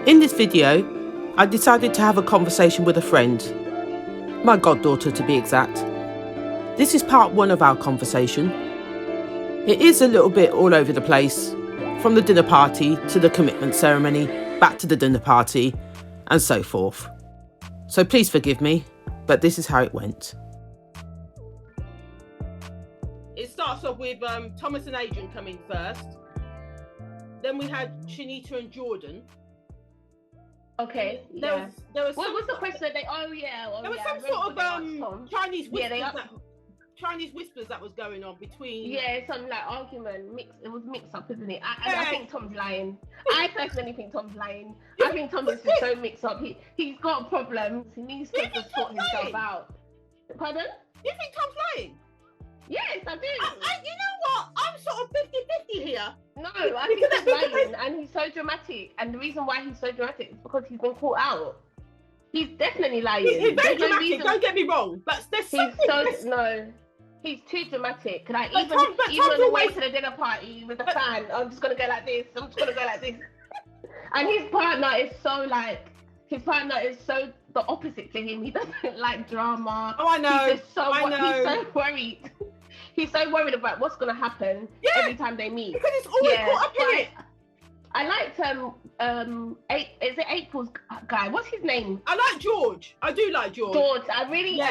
In this video, I decided to have a conversation with a friend, my goddaughter to be exact. This is part one of our conversation. It is a little bit all over the place, from the dinner party to the commitment ceremony, back to the dinner party, and so forth. So please forgive me, but this is how it went. It starts off with Thomas and Adrian coming first. Then we had Shanita and Jordan. Okay. There was what was the question? There was some sort of Chinese whispers. Chinese whispers that was going on between. Yeah, some like argument. It was mixed up, isn't it? I think Tom's lying. I personally think Tom's lying. I think Tom is just so mixed up. He's got problems. He needs to just sort himself out. Pardon? You think Tom's lying? Yes, I do. You know what? I'm sort of 50-50 here. No, I think he's lying, and he's so dramatic. And the reason why he's so dramatic is because he's been caught out. He's definitely lying. He's very dramatic. Don't get me wrong, but there's something. He's too dramatic. Even on the way to the dinner party with the fan, I'm just gonna go like this. And his partner is so the opposite to him. He doesn't like drama. Oh, I know. He's so worried. He's so worried about what's gonna happen every time they meet. Because it's always caught up in it. I liked is it April's guy? What's his name? I like George. I do like George. I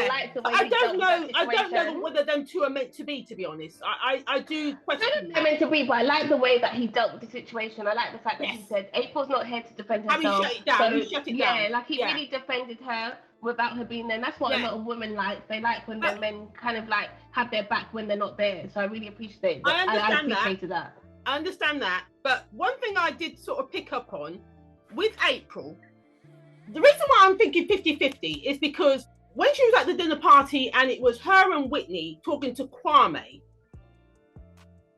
like the way I don't know whether them two are meant to be honest. I do question. I don't know they're meant to be, but I like the way that he dealt with the situation. I like the fact that he said April's not here to defend herself. He shut it down. Yeah, like he really defended her without her being there. And that's what a lot of women like. They like when their men kind of like have their back when they're not there. So I really appreciate that. I appreciated that. I understand that, but one thing I did sort of pick up on with April, the reason why I'm thinking 50-50 is because when she was at the dinner party and it was her and Whitney talking to Kwame,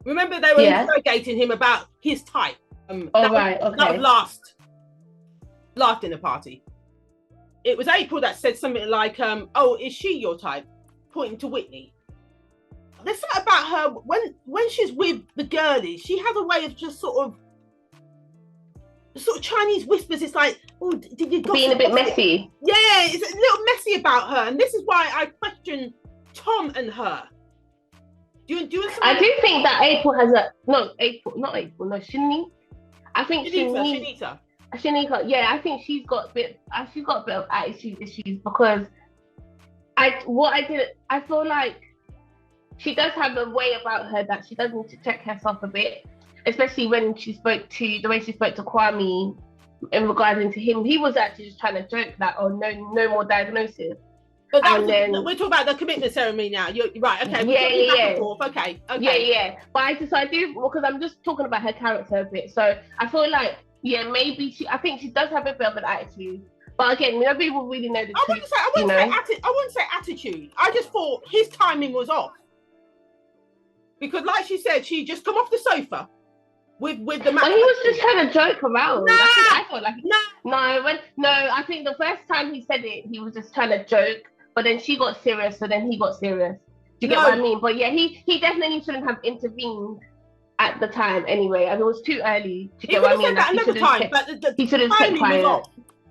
remember they were interrogating him about his type. That was last dinner party. It was April that said something like, "Oh, is she your type?" pointing to Whitney. There's something about her when she's with the girlies, she has a way of just sort of Chinese whispers. It's like, oh, did you being a bit messy? Yeah, it's a little messy about her, and this is why I question Tom and her. I do think that April has not April, Shani. I think Shanita. Yeah, I think she's got a bit of attitude issues because I feel like she does have a way about her that she does need to check herself a bit, especially when the way she spoke to Kwame in regarding to him. He was actually just trying to joke that, oh, no more diagnosis. But we're talking about the commitment ceremony now. You're right. Okay. Yeah. Okay. Yeah. But I do because I'm just talking about her character a bit. So I feel like maybe I think she does have a bit of an attitude. But again, nobody will really know the truth. I wouldn't say attitude. I just thought his timing was off. Because like she said, she just come off the sofa with the man. Well, he was just trying to joke around. Nah, I felt like I think the first time he said it, he was just trying to joke, but then she got serious, so then he got serious. Do you get what I mean? But yeah, he definitely shouldn't have intervened at the time anyway. I mean, it was too early to get what I mean. That another time, but he should have kept quiet.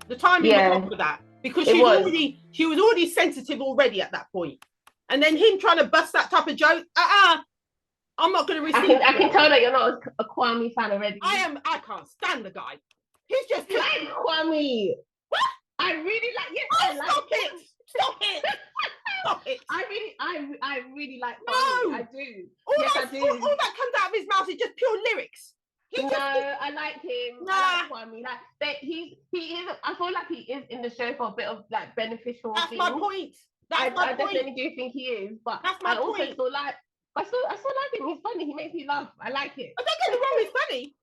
The timing was off for that because she was already sensitive already at that point, and then him trying to bust that type of joke. I'm not going to receive I can tell that you're not a Kwame fan already. I can't stand the guy. He's just like Kwame. What? I really like. Yes, I like Stop it. I really like Kwame. No, I do. I do. All that comes out of his mouth is just pure lyrics. I like him. Nah. I like Kwame. He is. I feel like he is in the show for a bit of like beneficial. That's things. My point. I definitely do think he is, but I also still like. I still like him. He's funny. He makes me laugh. I like it. I don't get me wrong. He's funny.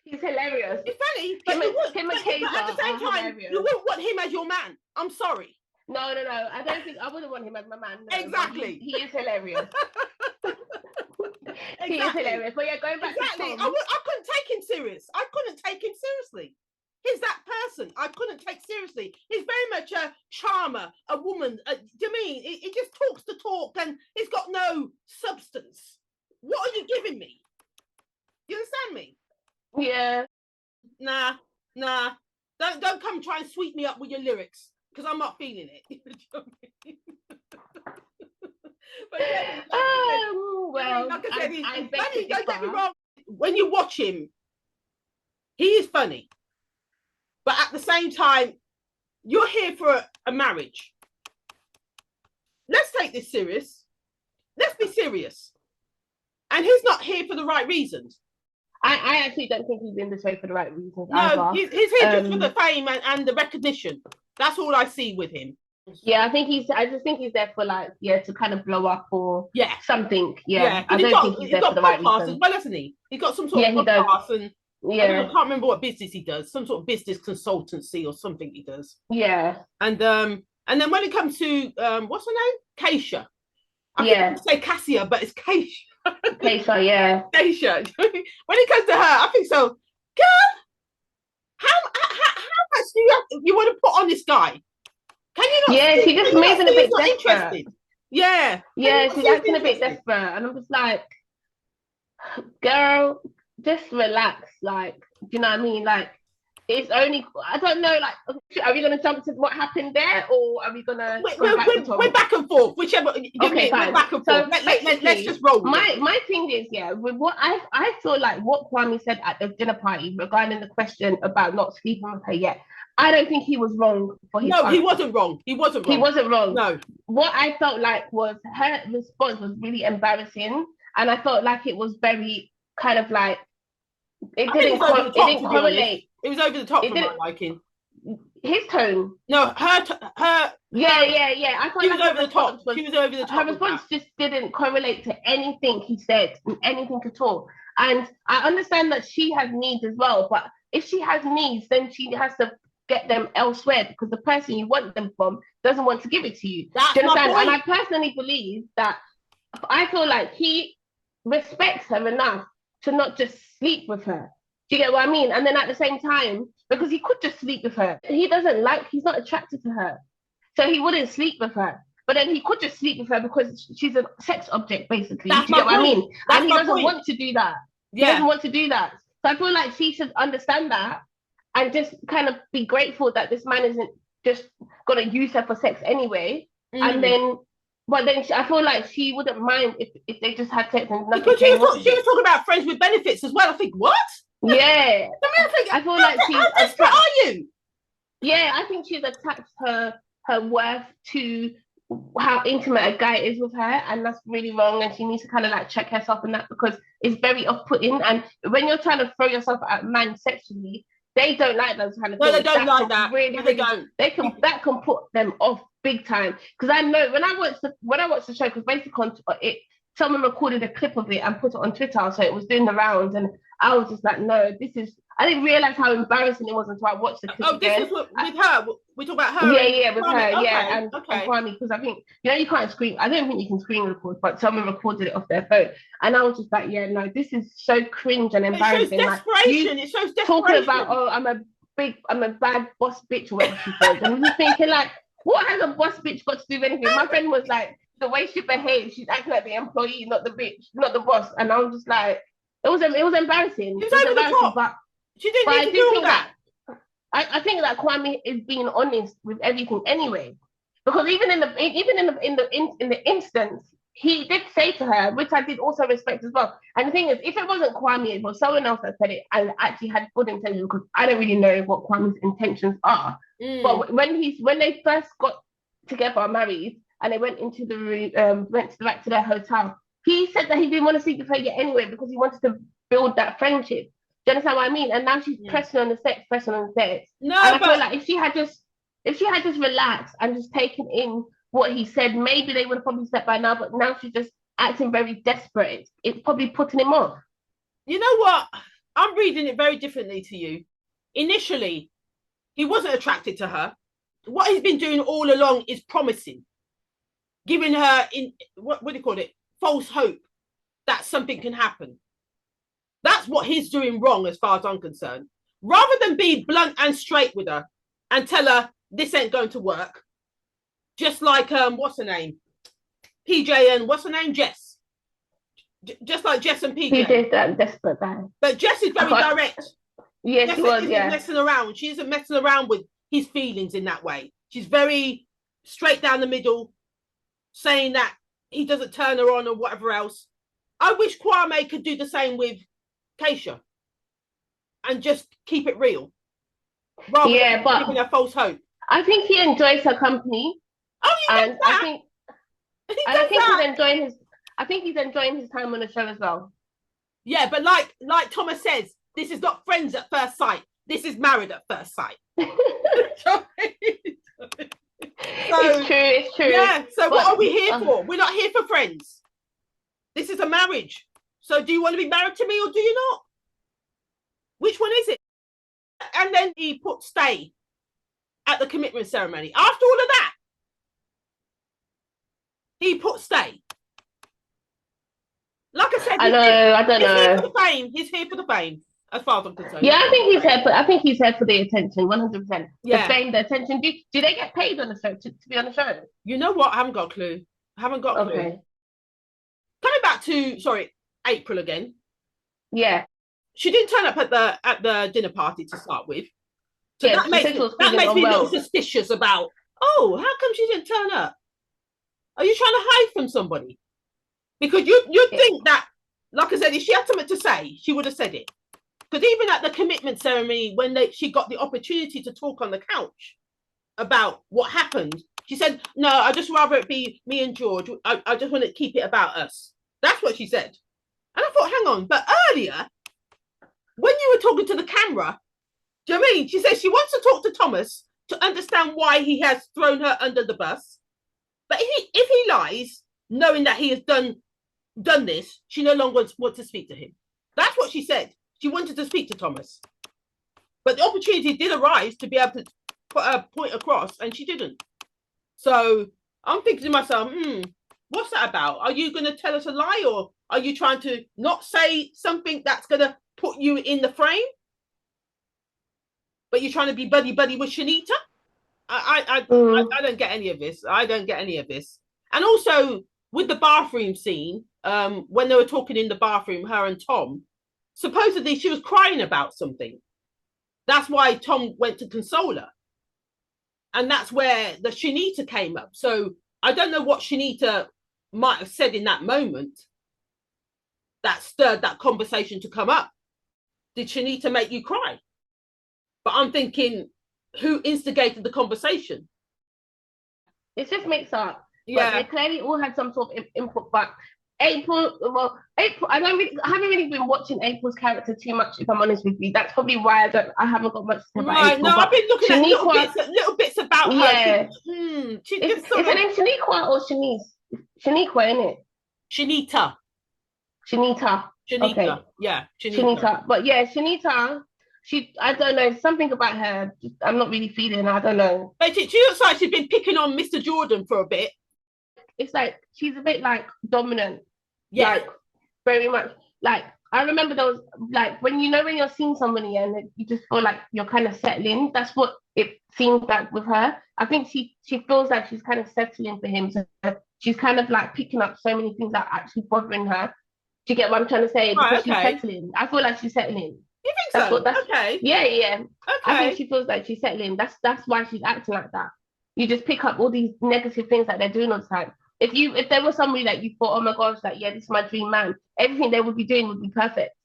He's hilarious. He's funny. But at the same time, you wouldn't want him as your man. I'm sorry. No. I don't think I wouldn't want him as my man. No, exactly. He is hilarious. He is hilarious. But yeah, going back to Tom, I couldn't take him serious. I couldn't take him seriously. He's that person I couldn't take seriously. He's very much a charmer, a woman. Do you mean? He just talks the talk and he's got no substance. What are you giving me? You understand me? Yeah. Nah. Don't come try and sweep me up with your lyrics because I'm not feeling it. But Danny, like I said, Danny, don't get me wrong. When you watch him, he is funny, but at the same time, you're here for a marriage. Let's take this serious. Let's be serious. And he's not here for the right reasons. I actually don't think he's in this way for the right reasons. No, he's here just for the fame and the recognition. That's all I see with him. Yeah, I just think he's there for to kind of blow up or something. Yeah. I don't think he's there for the right reasons. As well, hasn't he? He's got some sort of podcast and I can't remember what business he does. Some sort of business consultancy or something he does. Yeah. And then when it comes to what's her name? Keisha. I think say Cassia, but it's Keisha. Keisha, yeah. Keisha. When it comes to her, I think so. Girl, how much do you want to put on this guy? Can you not? Yeah, she's just moving a bit desperate. Interested? Yeah. Yeah, she's acting a bit desperate, and I'm just like, girl, just relax. Like, do you know what I mean? Like, it's only, I don't know, like, are we going to jump to what happened there, or are we going to we're back and forth, whichever. Okay, fine. We're back and forth. Let's just roll. My thing is, with what I feel like what Kwame said at the dinner party regarding the question about not sleeping with her yet, I don't think he was wrong for his answer. He wasn't wrong. He wasn't wrong. No. What I felt like was her response was really embarrassing, and I felt like it was very kind of like, it didn't correlate. It was over the top for my liking. His tone. No, her. Yeah. I thought she was over the top. She was over the top. Her response just didn't correlate to anything he said, anything at all. And I understand that she has needs as well, but if she has needs, then she has to get them elsewhere because the person you want them from doesn't want to give it to you. Do you understand? And I personally believe that I feel like he respects her enough to not just sleep with her. Do you get what I mean? And then at the same time, because he could just sleep with her, he's not attracted to her. So he wouldn't sleep with her. But then he could just sleep with her because she's a sex object, basically. Do you get what I mean? And he doesn't want to do that. He doesn't want to do that. So I feel like she should understand that and just kind of be grateful that this man isn't just going to use her for sex anyway. And then, but then I feel like she wouldn't mind if they just had sex and nothing. Because she was talking about friends with benefits as well. I think, what? Yeah. I feel like she's... How desperate are you? Yeah, I think she's attached her worth to how intimate a guy is with her, and that's really wrong, and she needs to kind of like check herself in that because it's very off-putting. And when you're trying to throw yourself at man sexually, they don't like those kind of things. No, they don't like that. Really, they don't. That can put them off big time. Because I know when I watched the show, because basically someone recorded a clip of it and put it on Twitter, so it was doing the rounds, and I was just like, no, I didn't realize how embarrassing it was until I watched the clip again. This was with her. We talk about her. Yeah, with her, okay. and Kwame, because I think you can't screen. I don't think you can screen record, but someone recorded it off their phone, and I was just like, yeah, no, this is so cringe and embarrassing. It shows desperation. It shows desperation. Talking about, I'm a bad boss bitch or whatever she said, and I'm just thinking like, what has a boss bitch got to do with anything? My friend was like, the way she behaves, she's acting like the employee, not the bitch, not the boss, and I was just like, it was embarrassing. It was over the top. But she didn't need to do all that. I think that Kwame is being honest with everything anyway, because even in the instance, he did say to her, which I did also respect as well. And the thing is, if it wasn't Kwame, it was someone else that said it and actually had good intentions, because I don't really know what Kwame's intentions are. But when they first got together, married, and they went into the room, went back to their hotel, he said that he didn't want to sleep with her yet anyway because he wanted to build that friendship. Do you understand what I mean? And now she's pressing on the sex. No, and I feel like if she had just relaxed and just taken in what he said, maybe they would have probably slept by now. But now she's just acting very desperate. It's probably putting him off. You know what? I'm reading it very differently to you. Initially, he wasn't attracted to her. What he's been doing all along is promising, giving her what do you call it? False hope that something can happen. That's what he's doing wrong as far as I'm concerned. Rather than be blunt and straight with her and tell her this ain't going to work. Just like, what's her name? PJ and what's her name? Jess. Just like Jess and PJ. He did that desperate guy. But Jess is very direct. Yeah, she was. Isn't messing around. She isn't messing around with his feelings in that way. She's very straight down the middle, saying that he doesn't turn her on or whatever else. I wish Kwame could do the same with Keisha and just keep it real, rather than giving her false hope. I think he enjoys her company. Oh, and I think he's enjoying his time on the show as well. Yeah, but like Thomas says, this is not friends at first sight. This is married at first sight. It's true. Yeah, so what are we here for? We're not here for friends. This is a marriage. So do you want to be married to me or do you not? Which one is it? And then he put stay at the commitment ceremony. After all of that, he put stay. Like I said, I don't know. He's here for the fame. He's here for the fame, as far as I'm concerned. Yeah, I think he's here for the attention, 100%. Yeah. The fame, the attention. Do they get paid on the show to be on the show? You know what? I haven't got a clue. Coming back to April again. Yeah. She didn't turn up at the dinner party to start with. So that makes me a little suspicious about, how come she didn't turn up? Are you trying to hide from somebody? Because you'd think that, like I said, if she had something to say, she would have said it. Because even at the commitment ceremony, when she got the opportunity to talk on the couch about what happened, she said, no, I'd just rather it be me and George. I just want to keep it about us. That's what she said. And I thought, hang on, but earlier, when you were talking to the camera, do you know what I mean? She said she wants to talk to Thomas to understand why he has thrown her under the bus. But if he lies, knowing that he has done this, she no longer wants to speak to him. That's what she said. She wanted to speak to Thomas. But the opportunity did arise to be able to put her point across, and she didn't. So I'm thinking to myself, what's that about? Are you going to tell us a lie, or are you trying to not say something that's going to put you in the frame? But you're trying to be buddy-buddy with Shanita? I don't get any of this. I don't get any of this. And also, with the bathroom scene, when they were talking in the bathroom, her and Tom, supposedly she was crying about something. That's why Tom went to console her. And that's where the Shanita came up. So I don't know what Shanita might have said in that moment that stirred that conversation to come up. Did Shanita make you cry? But I'm thinking, who instigated the conversation? It just makes up. Yeah. But they clearly all had some sort of input. But April, I haven't really been watching April's character too much, if I'm honest with you. That's probably why I haven't got much to say about April. No, I've been looking at little bits about her. Yeah. Is her name Shaniqua or Shanice? Shaniqua, isn't it? Shanita. Okay. Yeah, Shanita. But yeah, Shanita, I don't know, something about her, I'm not really feeling, I don't know. But she looks like she's been picking on Mr. Jordan for a bit. It's like, she's a bit like dominant. Yeah. Like, very much. Like, I remember there was, like, when you're seeing somebody and you just feel like you're kind of settling, that's what it seems like with her. I think she feels like she's kind of settling for him. So she's kind of like picking up so many things that are actually bothering her. Do you get what I'm trying to say? Because she's settling. I feel like she's settling. You think so? Okay. Yeah. Okay. I think she feels like she's settling. That's why she's acting like that. You just pick up all these negative things that they're doing all the time. If there was somebody that you thought, oh my gosh, like, yeah, this is my dream man, everything they would be doing would be perfect.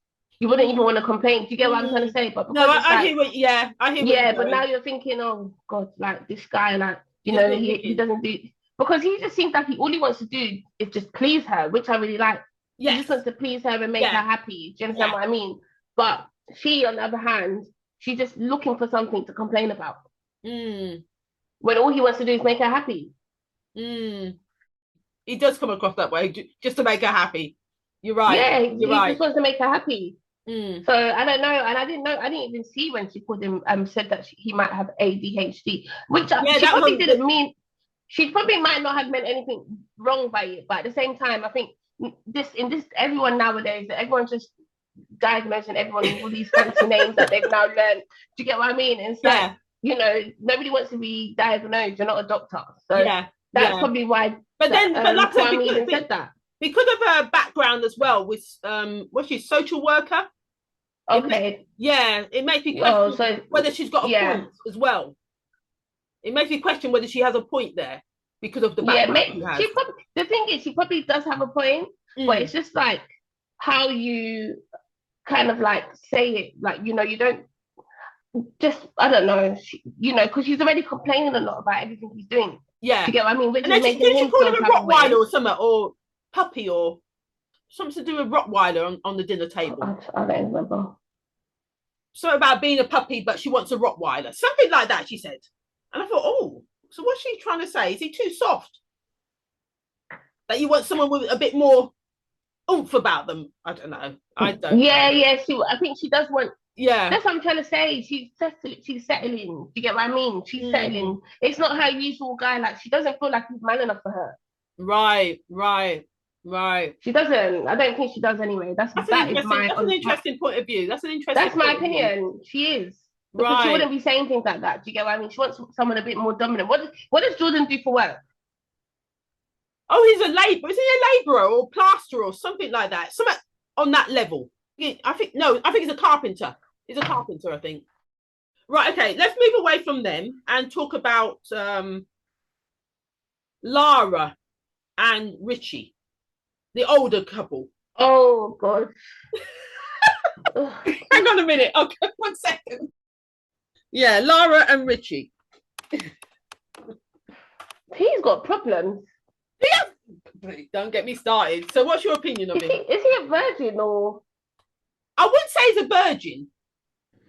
You wouldn't even want to complain. Do you get what I'm trying to say? But no, I hear what. Yeah, I hear. Yeah, but now you're thinking, oh God, like this guy, like he doesn't do, because he just seems like all he wants to do is just please her, which I really like. Yes. He just wants to please her and make her happy. Do you understand what I mean? But she, on the other hand, she's just looking for something to complain about. When all he wants to do is make her happy. He does come across that way, just to make her happy. You're right. Yeah, he just wants to make her happy. So I don't know, and I didn't even see when she called him said that he might have ADHD, which she probably didn't mean. She probably might not have meant anything wrong by it, but at the same time, I think everyone nowadays, everyone's just diagnosing everyone with all these fancy names that they've now learned. Do you get what I mean? And it's like, nobody wants to be diagnosed. You're not a doctor, so that's probably why. But like I said that. Because of her background as well, with was she a social worker? Okay. It makes me question whether she's got a point as well. It makes me question whether she has a point there because of the background she has. The thing is, she probably does have a point, but it's just like how you kind of like say it, like, you know, you don't just, I don't know, you know, because she's already complaining a lot about everything he's doing. Yeah. Do you get what I mean? Which and then is making him call him a Rottweiler or something, or puppy, or something to do with Rottweiler on the dinner table. I don't remember. Something about being a puppy, but she wants a Rottweiler. Something like that, she said. And I thought, oh, so what's she trying to say? Is he too soft? That you want someone with a bit more oomph about them? I don't know. I don't. Yeah. I think she does want. Yeah. That's what I'm trying to say. She's settling. Do you get what I mean? She's settling. It's not her usual guy. Like, she doesn't feel like he's man enough for her. Right. She doesn't. I don't think she does anyway. That's an interesting point of view. That's my opinion. She is. Because she wouldn't be saying things like that. Do you get what I mean? She wants someone a bit more dominant. What does Jordan do for work? Oh, he's a labourer. Is he a labourer or plasterer or something like that? Something on that level. I think he's a carpenter. He's a carpenter, I think. Right, okay, let's move away from them and talk about Lara and Richie, the older couple. Oh, God. Hang on a minute. Okay, 1 second. Yeah, Lara and Richie. He's got problems. Don't get me started. So what's your opinion of him? Is he a virgin or? I wouldn't say he's a virgin.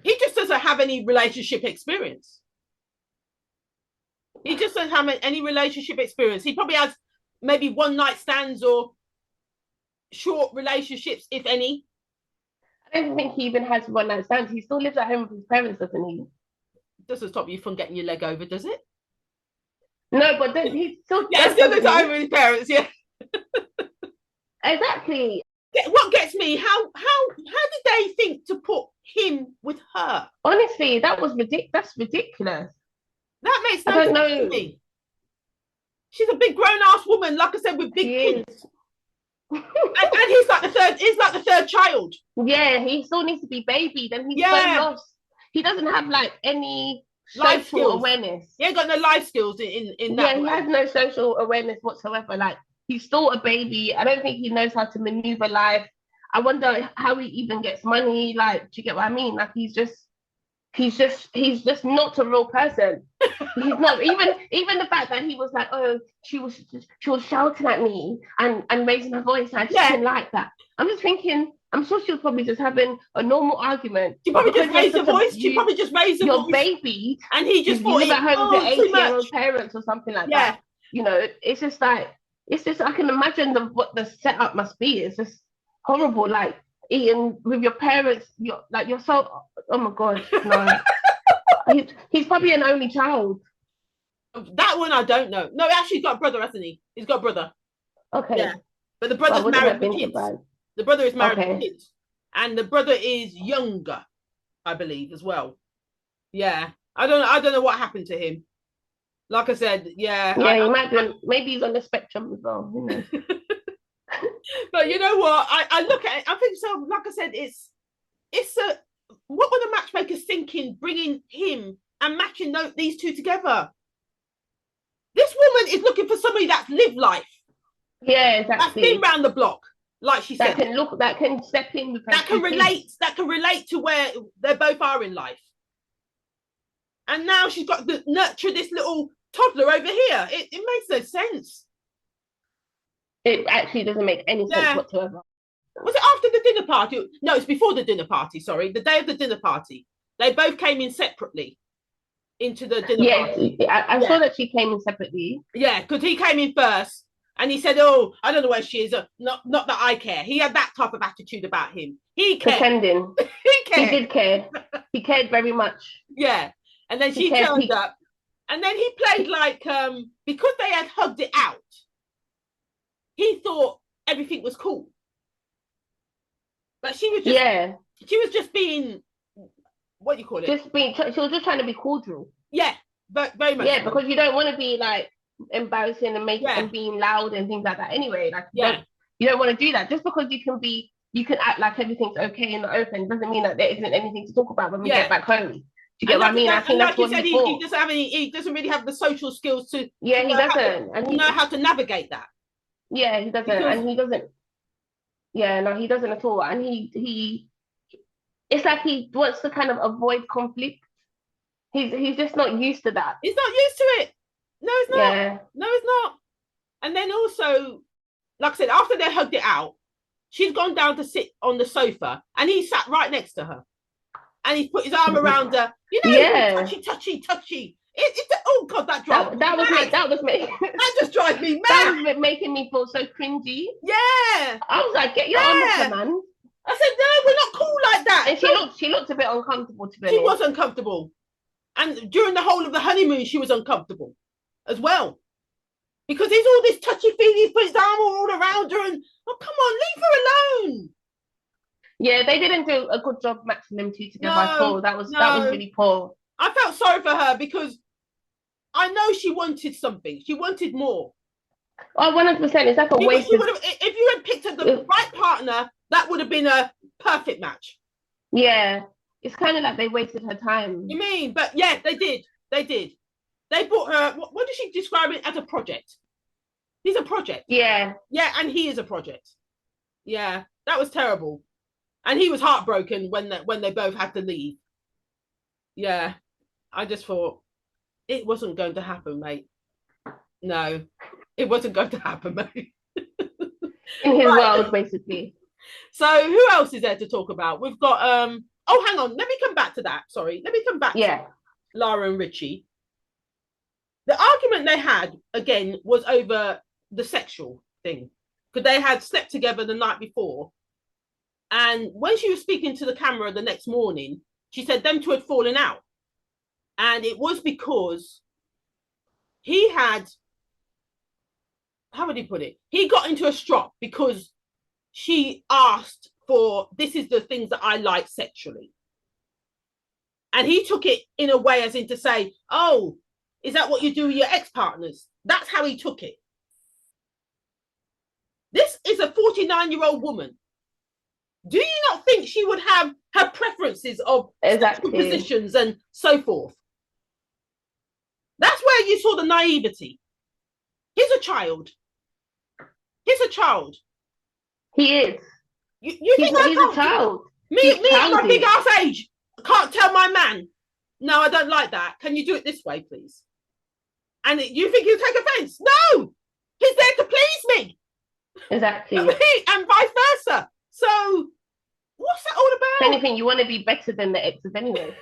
He just doesn't have any relationship experience. He just doesn't have any relationship experience. He probably has maybe one night stands or short relationships, if any. I don't think he even has one night stands. He still lives at home with his parents, doesn't he? Doesn't stop you from getting your leg over, does it? No, but then he still still lives at home with his parents, yeah. Exactly. What gets me, how did they think to put him with her? Honestly, that's ridiculous. That makes no sense to me. She's a big grown-ass woman, like I said, with big kids. and he's like the third child. Yeah, he still needs to be babied, and he's so lost. He doesn't have like any life social awareness. He ain't got no life skills in that. Yeah, he has no social awareness whatsoever. Like, he's still a baby. I don't think he knows how to maneuver life. I wonder how he even gets money. Like, do you get what I mean? Like, he's just not a real person. He's not even the fact that he was like, oh, she was shouting at me and raising her voice. I just didn't like that. I'm just thinking, I'm sure she was probably just having a normal argument. She probably just raised her voice. She probably just raised her voice. Your baby, and he just thought, live at home with your 80-year-old parents or something like that. You know, it's just I can imagine what the setup must be. It's just horrible. Like, eating with your parents, you're so, oh my God, no. he's probably an only child. That one I don't know. No, actually, he's got a brother, hasn't he? He's got a brother. Okay. Yeah, but the brother's married with kids. The brother is married with kids, and the brother is younger, I believe, as well. Yeah, I don't know what happened to him. Like I said, he might be. Maybe he's on the spectrum as well. Who knows? But you know what? I look at it. I think so. Like I said, it's a. What were the matchmakers thinking, bringing him and matching these two together? This woman is looking for somebody that's lived life. Yeah, exactly. That's been round the block, like she said. That can step in with her. That can relate to where they both are in life. And now she's got to nurture this little toddler over here. It makes no sense. It actually doesn't make any sense whatsoever. Was it after the dinner party? No, it's before the dinner party, sorry. The day of the dinner party. They both came in separately into the dinner party. I saw that she came in separately. Yeah, because he came in first and he said, oh, I don't know where she is. Not that I care. He had that type of attitude about him. He cared. Pretending. He cared. He did care. He cared very much. Yeah. And then she turned up. And then he played like, because they had hugged it out, he thought everything was cool. But she was just being, what do you call it? She was just trying to be cordial. Yeah, but very much. Yeah, because you don't want to be like embarrassing and and being loud and things like that. Anyway, like you don't want to do that just because you can be you can act like everything's okay in the open. Doesn't mean that there isn't anything to talk about when we get back home. Do you get what I mean? I think that's what he thought. He doesn't really have the social skills to. Yeah, he doesn't. And he know how to navigate that. Yeah, he doesn't, and he doesn't. Yeah, no, he doesn't at all. And he, it's like he wants to kind of avoid conflict. He's just not used to that. He's not used to it. No, it's not. Yeah. No, it's not. And then also, like I said, after they hugged it out, she's gone down to sit on the sofa, and he sat right next to her, and he put his arm around her. You know, touchy. Oh God, that drives me. That was me. That just drives me mad. That was making me feel so cringy. Yeah. I was like, get your arm off her, man. I said, no, we're not cool like that. And she looked a bit uncomfortable to me. She was uncomfortable. And during the whole of the honeymoon, she was uncomfortable as well. Because he's all this touchy-feely, put his arm all around her, and come on, leave her alone. Yeah, they didn't do a good job matching them two together at all. That was really poor. I felt sorry for her because I know she wanted something. She wanted more. Oh, 100%. It's like a waste. If you had picked up the right partner, that would have been a perfect match. Yeah. It's kind of like they wasted her time. You mean? But yeah, they did. They brought her, what did she describe it as? A project. He's a project. Yeah. Yeah, and he is a project. Yeah, that was terrible. And he was heartbroken when they both had to leave. Yeah, I just thought it wasn't going to happen, mate. No, it wasn't going to happen, mate. In his world, basically. So who else is there to talk about? We've got, oh, hang on. Let me come back to that. Sorry. Let me come back to Lara and Richie. The argument they had, again, was over the sexual thing. Because they had slept together the night before. And when she was speaking to the camera the next morning, she said them two had fallen out. And it was because he had, how would he put it? He got into a strop because she asked for, this is the things that I like sexually. And he took it in a way as in to say, oh, is that what you do with your ex-partners? That's how he took it. This is a 49-year-old woman. Do you not think she would have her preferences of sexual positions and so forth? That's where you saw the naivety. He's a child. He is. You think he's a child? Me at my big ass age, can't tell my man, no, I don't like that. Can you do it this way, please? And you think he'll take offense? No, he's there to please me. Exactly. And vice versa. So what's that all about? If anything, you want to be better than the exes anyway.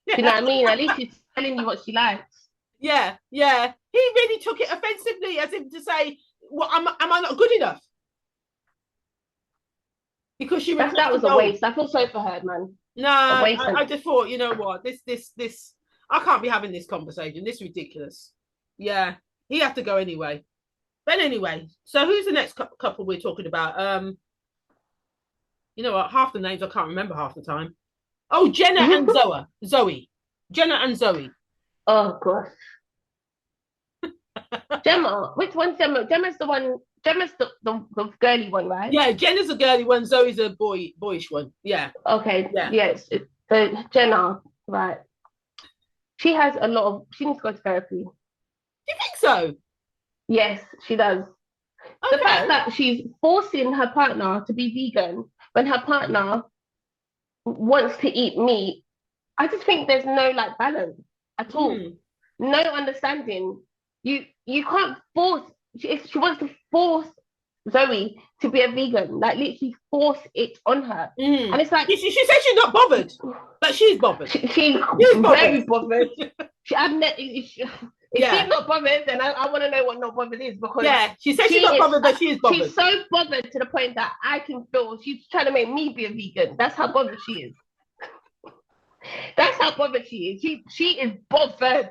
Do you know what I mean? At least she's telling you what she likes. Yeah. He really took it offensively, as if to say, well, am I not good enough? Because that was a waste. I feel sorry for her, man. No, I just thought, you know what, this I can't be having this conversation. This is ridiculous. Yeah, he had to go anyway. But anyway, so who's the next couple we're talking about? You know what? Half the names I can't remember half the time. Oh, Jenna and Zoe. Jenna and Zoe. Oh gosh. Gemma. Which one's Gemma? Gemma's the one. Gemma's the girly one, right? Yeah, Jenna's a girly one. Zoe's a boyish one. Yeah. Okay. Yeah. Yes. Jenna, right? She has a lot of. She needs to go to therapy. You think so? Yes, she does. Okay. The fact that she's forcing her partner to be vegan when her partner wants to eat meat, I just think there's no balance at all. No understanding. You can't force. She wants to force Zoe to be a vegan, literally force it on her. And it's like she says she's not bothered, but she's bothered. She's very bothered. If she's not bothered, then I want to know what not bothered is, because she says she's not bothered, but she is bothered. She's so bothered to the point that I can feel she's trying to make me be a vegan. That's how bothered she is. That's how bothered she is. She is bothered.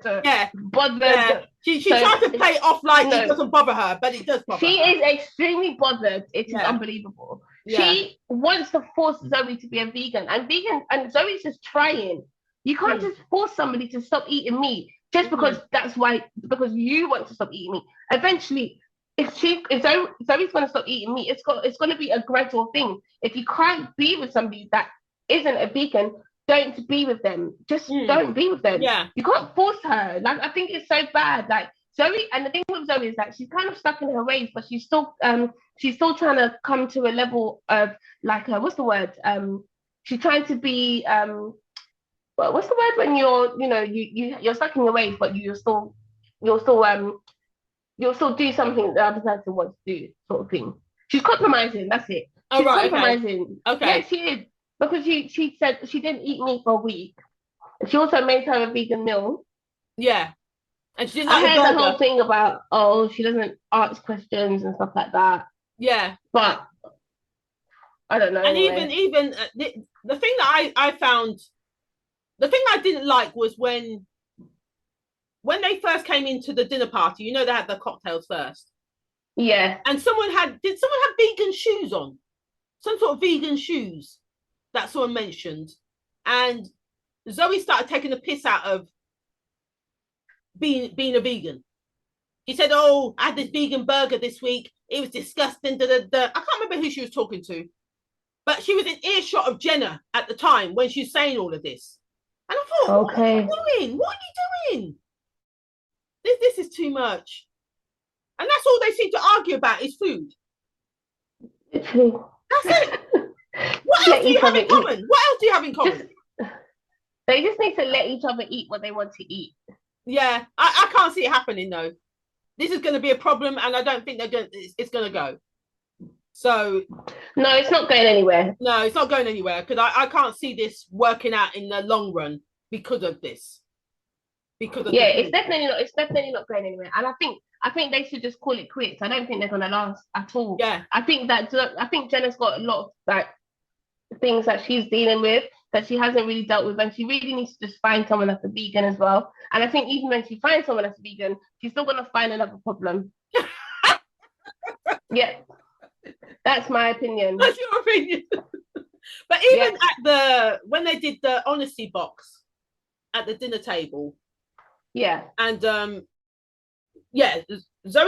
Bothered. Yeah. She tries to play it off like it doesn't bother her, but it does bother her. She is extremely bothered. It is unbelievable. Yeah. She wants to force Zoe to be a vegan, and Zoe's just trying. You can't just force somebody to stop eating meat just because because you want to stop eating meat. Eventually, if Zoe's gonna stop eating meat, it's gonna be a gradual thing. If you can't be with somebody that isn't a vegan, don't be with them. Just don't be with them. Yeah. You can't force her. Like, I think it's so bad. Like, Zoe, and the thing with Zoe is that she's kind of stuck in her ways, but she's still trying to come to a level of, like, what's the word? She's trying to be well, what's the word when you're stuck in your ways, but you'll still do something the other person wants to do, sort of thing. She's compromising. That's it. She's compromising. Okay. Yeah, she is, because she said she didn't eat meat for a week. She also made her a vegan meal. Yeah. And she didn't I heard the whole thing about, she doesn't ask questions and stuff like that. Yeah. But I don't know. And even the thing that I found, the thing I didn't like was when they first came into the dinner party, they had the cocktails first. Yeah. And did someone have vegan shoes on? Some sort of vegan shoes that someone mentioned. And Zoe started taking the piss out of being a vegan. He said, "Oh, I had this vegan burger this week. It was disgusting." I can't remember who she was talking to, but she was in earshot of Jenna at the time when she was saying all of this. And I thought, okay, what are you doing? What are you doing? This is too much. And that's all they seem to argue about is food. Literally. That's it. What else do you have in common? What else do you have in common? They just need to let each other eat what they want to eat. Yeah, I can't see it happening though. This is going to be a problem, and I don't think it's going to go. So no, it's not going anywhere. No, it's not going anywhere, because I can't see this working out in the long run because of this. It's definitely not going anywhere. And I think they should just call it quits. I don't think they're going to last at all. Yeah. I think Jenna's got a lot of, like, things that she's dealing with that she hasn't really dealt with, and she really needs to just find someone that's a vegan as well. And I think even when she finds someone that's vegan, she's still going to find another problem. Yeah. That's my opinion. That's your opinion. But even when they did the honesty box at the dinner table. Yeah. And Zoe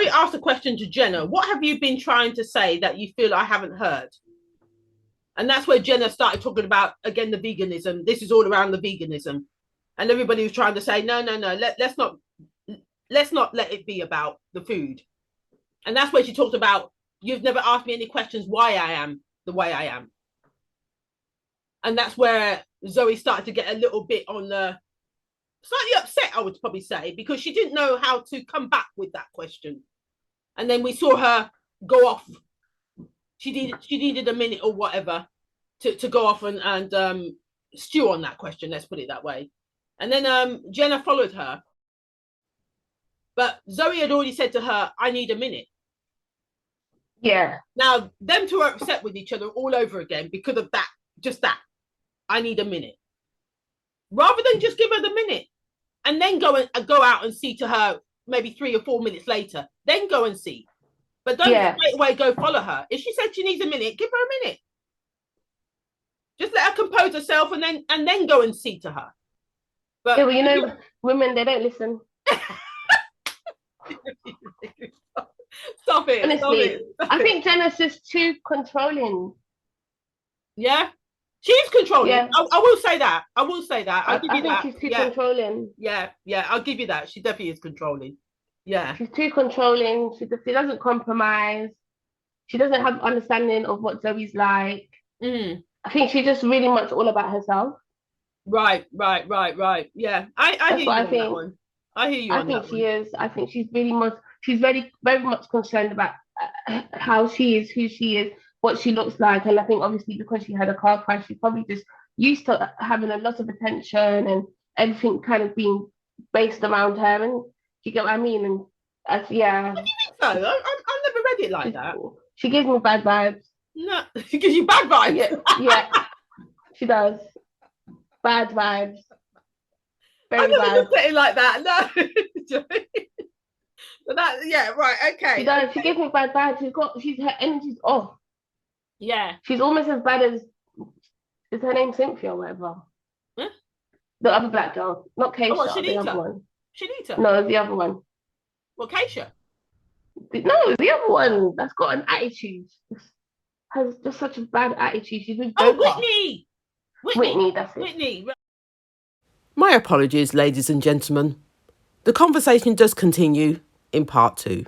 asked a question to Jenna. What have you been trying to say that you feel I haven't heard? And that's where Jenna started talking about, again, the veganism. This is all around the veganism. And everybody was trying to say, no, let's not let it be about the food. And that's where she talked about, you've never asked me any questions why I am the way I am. And that's where Zoe started to get a little bit on the slightly upset, I would probably say, because she didn't know how to come back with that question. And then we saw her go off. She needed a minute or whatever to go off and stew on that question, let's put it that way. And then Jenna followed her. But Zoe had already said to her, I need a minute. Yeah. Now, them two are upset with each other all over again because of that, just that. I need a minute. Rather than just give her the minute and then go out and see to her maybe 3 or 4 minutes later, then go and see. But don't straight away go follow her. If she said she needs a minute, give her a minute. Just let her compose herself and then go and see to her. But women, they don't listen. Stop it. Honestly, I think Jenna's just too controlling. Yeah, she's controlling. Yeah. I will say that. I'll give you that. I think she's too controlling. Yeah, I'll give you that. She definitely is controlling. Yeah. She's too controlling. She doesn't compromise. She doesn't have understanding of what Zoe's like. Mm. I think she's just really much all about herself. Right. Yeah. I hear you on that one. I hear you on that one. I think she is. I think she's very, very much concerned about how she is, who she is, what she looks like. And I think obviously because she had a car crash, she's probably just used to having a lot of attention and everything kind of being based around her. And you get what I mean? And What do you think so? I've never read it like that. She gives me bad vibes. No, she gives you bad vibes. Yeah, she does. Bad vibes. Very bad. I never looked at it like that. No. But right, okay. She does. She gives me bad vibes. Her energy's off. Yeah. She's almost as bad as, is her name Cynthia or whatever? Huh? The other black girl, not Keisha. Oh, the other one. Shanita? No, the other one. Well, Keisha. No, the other one that's got an attitude has just such a bad attitude. She's with Oh, Joker. Whitney, that's it. Whitney. My apologies, ladies and gentlemen. The conversation does continue in part 2.